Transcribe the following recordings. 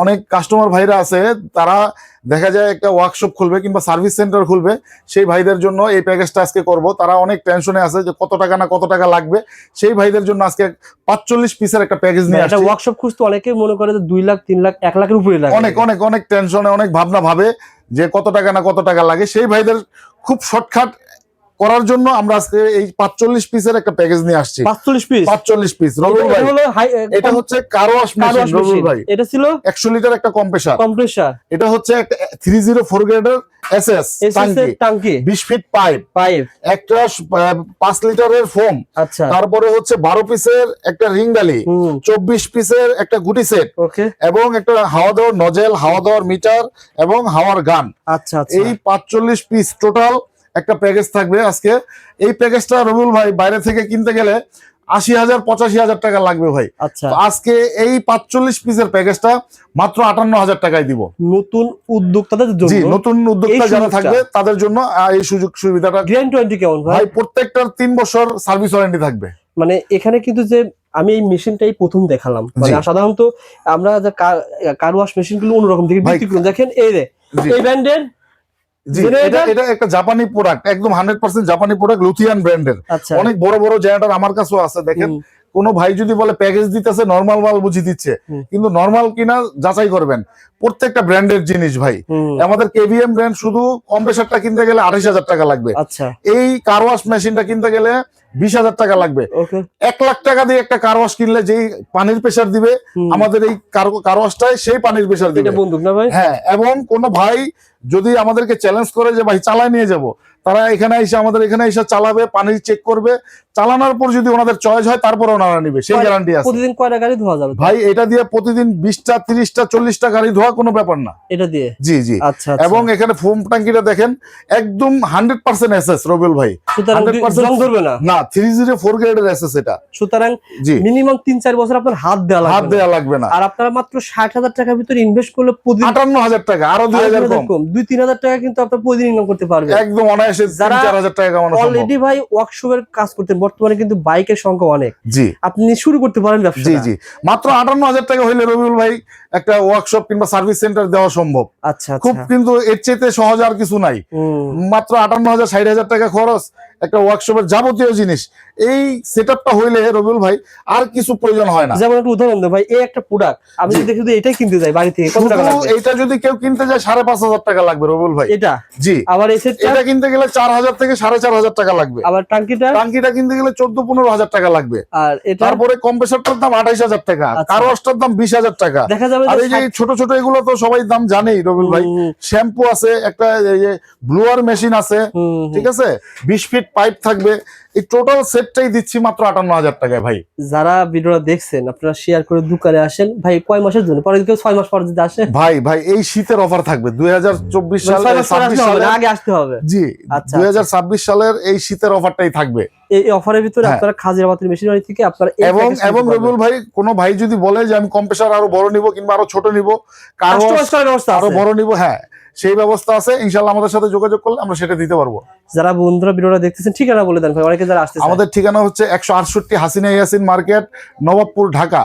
অনেক কাস্টমার ভাইরা আছে, তারা দেখা যায় একটা ওয়ার্কশপ খুলবে কিংবা সার্ভিস সেন্টার খুলবে, সেই ভাইদের জন্য এই প্যাকেজটা আজকে করব। তারা অনেক টেনশনে আছে যে কত টাকা না কত টাকা লাগবে, সেই ভাইদের জন্য আজকে 45 পিসের একটা প্যাকেজ নিয়ে আসছি। একটা ওয়ার্কশপ খুঁজতে অনেকে মনে করে যে 2 লাখ 3 লাখ 1 লাখের উপরে লাগে, অনেক অনেক অনেক টেনশনে অনেক ভাবনা ভাবে যে কত টাকা না কত টাকা লাগে, সেই ভাইদের খুব শর্টকাট করার জন্য আমরা আজকে এই 45 পিসের একটা প্যাকেজ নিয়ে আসছি। 45 পিস রবিউল ভাই, এটা হচ্ছে কার ওয়াশ মেশিন রবিউল ভাই। এটা ছিল 100 লিটার একটা কম্প্রেসার। এটা হচ্ছে একটা 304 গ্রেডের এসএস টাঙ্কি, 20 ফিট পাইপ, একটা 5 লিটারের ফোম, আচ্ছা, তারপরে হচ্ছে 12 পিসের একটা রিং ডালি, 24 পিসের একটা গুটি সেট, এবং একটা হাওয়া দেওয়ার নজেল, হাওয়া দেওয়ার মিটার এবং হাওয়ার গান। আচ্ছা, এই 45 পিস টোটাল একটা প্যাকেজ থাকবে আজকে। এই প্যাকেজটা রবিউল ভাই বাইরে থেকে কিনতে গেলে 80,000 85,000 টাকা লাগবে ভাই। আচ্ছা, আজকে এই 45 পিসের প্যাকেজটা মাত্র 58,000 টাকায় দিব। নতুন উদ্যোক্তাদের জন্য, জি, নতুন উদ্যোক্তা যারা থাকবে তাদের জন্য এই সুযোগ সুবিধাটা। গ্যারান্টি কেমন ভাই? প্রত্যেকটার 3 বছর সার্ভিস ওয়ারেন্টি থাকবে। মানে এখানে কিন্তু যে আমি এই মেশিনটাই প্রথম দেখালাম, মানে সাধারণত আমরা যে কার ওয়াশ মেশিন গুলো অন্যরকম থেকে বিক্রি করি, দেখেন এই ব্র্যান্ডের। জি, এটা একটা জাপানি প্রোডাক্ট, একদম 100% জাপানি প্রোডাক্ট, লুথিয়ান ব্র্যান্ডের। অনেক বড় বড় জেনারেটর আমার কাছেও আছে। দেখেন, কোন ভাই যদি বলে প্যাকেজ দিতেছে নরমাল মাল বুঝি দিচ্ছে, কিন্তু নরমাল কিনা যাচাই করবেন। প্রত্যেকটা ব্র্যান্ডের জিনিস ভাই। আমাদের কেভিএম ব্র্যান্ড শুধু কম্প্রেসারটা কিনতে গেলে 28,000 টাকা লাগবে। এই কার ওয়াশ মেশিনটা কিনতে গেলে 20,000 টাকা লাগবে। 1 লাখ টাকা দিয়ে একটা কার ওয়াশ কিনলে যেই পানির প্রেসার দিবে আমাদের এই কার ওয়াশটাই সেই পানির প্রেসার দিবে। বন্দুক না ভাই? হ্যাঁ। এবং কোন ভাই যদি আমাদেরকে চ্যালেঞ্জ করে যে ভাই চালায় নিয়ে যাব, তারা এখানে এসে আমাদের এখানে এসে চালাবে, পানি চেক করবে, চালানোর পর যদি ওনাদের চয়েস হয় তারপর ওনারা নিবে, সেই গ্যারান্টি আছে। প্রতিদিন কয়টা গাড়ি ধোয়া যাবে ভাই? এটা দিয়ে প্রতিদিন 20টা 30টা 40টা গাড়ি ধোয়া কোনো ব্যাপার না এটা দিয়ে। জি জি। আচ্ছা, এবং এখানে ফোম ট্যাঙ্কিটা দেখেন একদম 100% এসএস রবিউল ভাই, 100% ধরবে না। না, 304 গ্রেডের এসএস এটা। সুতরাং মিনিমাম 3-4 বছর আপনার হাত দেওয়া লাগবে না। আর আপনারা মাত্র 60,000 টাকার ভিতরে ইনভেস্ট করলে 58,000 টাকা, আরো 2,000 কম, 2-3,000 টাকা কিন্তু আপনার প্রতিদিন ইনকাম করতে পারবেন একদম অনায়াসে। 3-4,000 টাকা কামানো সম্ভব। অলরেডি ভাই ওয়ার্কশপের কাজ করতেন, বর্তমানে কিন্তু বাইকের সংখ্যা অনেক। জি, আপনি শুরু করতে পারেন ব্যবসা। জি জি, মাত্র 58,000 টাকা হইলে রবিউল ভাই একটা ওয়ার্কশপ কিংবা সার্ভিস সেন্টার দেওয়া সম্ভব। আচ্ছা, খুব, কিন্তু এর চেয়ে সহজ আর কিছু নাই। মাত্র 58,000 60,000 টাকা খরচ, একটা ওয়ার্কশপের যাবতীয় জিনিস। এই সেটআপটা হইলে রবিউল ভাই আর কিছু প্রয়োজন হয় না। যেমন একটা উদাহরণ দেব ভাই, এই একটা প্রোডাক্ট আমি যদি শুধু এটাই কিনতে যাই বাড়ি থেকে, কত টাকা লাগবে? এটা যদি কেউ কিনতে যায় 5,500 টাকা লাগবে রবিউল ভাই। এটা জি। আবার এই সেটটা এটা কিনতে গেলে 4,000 থেকে 4,500 টাকা লাগবে। আবার টাঙ্কিটা কিনতে গেলে 14-15,000 টাকা লাগবে। আর তারপরে কম্প্রেসারটার দাম 28,000 টাকা, কার ওয়াশটার দাম 20,000 টাকা। দেখা যাবে আর এই যে ছোট ছোট এগুলো তো সবাই দাম জানেই রবিউল ভাই। শ্যাম্পু আছে, একটা ব্লুয়ার মেশিন আছে, ঠিক আছে, 20 ফিট পাইপ থাকবে। এই টোটাল সেটটাই দিচ্ছি মাত্র 58,000 টাকায় ভাই। যারা ভিডিওটা দেখছেন আপনারা শেয়ার করে দোকানে আসেন ভাই। কয় মাসের জন্য? পরে কেউ 6 মাস পর যদি আসে? ভাই এই শীতের অফার থাকবে 2024 সালে, আগে আসতে হবে। জি, 2026 সালের এই শীতের অফারটাই থাকবে। এই অফারের ভিতরে আপনারা খাজিরাবাতের মেশিনারি থেকে আপনারা এবং রবিউল ভাই, কোন ভাই যদি বলে যে আমি কম্প্রেসার আরো বড় নিব কিংবা আরো ছোট নিব, আরো বড় নিব, হ্যাঁ সেই ব্যবস্থা আছে। ইনশাআল্লাহ আমাদের সাথে যোগাযোগ করলে আমরা সেটা দিতে পারবো। যারা বন্ধুরা ভিডিওটা দেখতেছেন ঠিকানা বলে দেন ভাই, অনেকে যারা আসছে। আমাদের ঠিকানা হচ্ছে 168 হাসিনা ইয়াসিন মার্কেট, নবাবপুর, ঢাকা।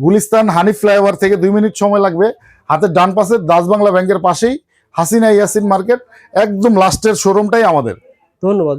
গুলিস্তান হানিফ ফ্লাইওভার থেকে 2 মিনিট সময় লাগবে। হাতের ডান পাশে দাস বাংলা ব্যাংকের পাশেই হাসিনা ইয়াসিন মার্কেট, একদম লাস্টের শোরুমটাই আমাদের। ধন্যবাদ।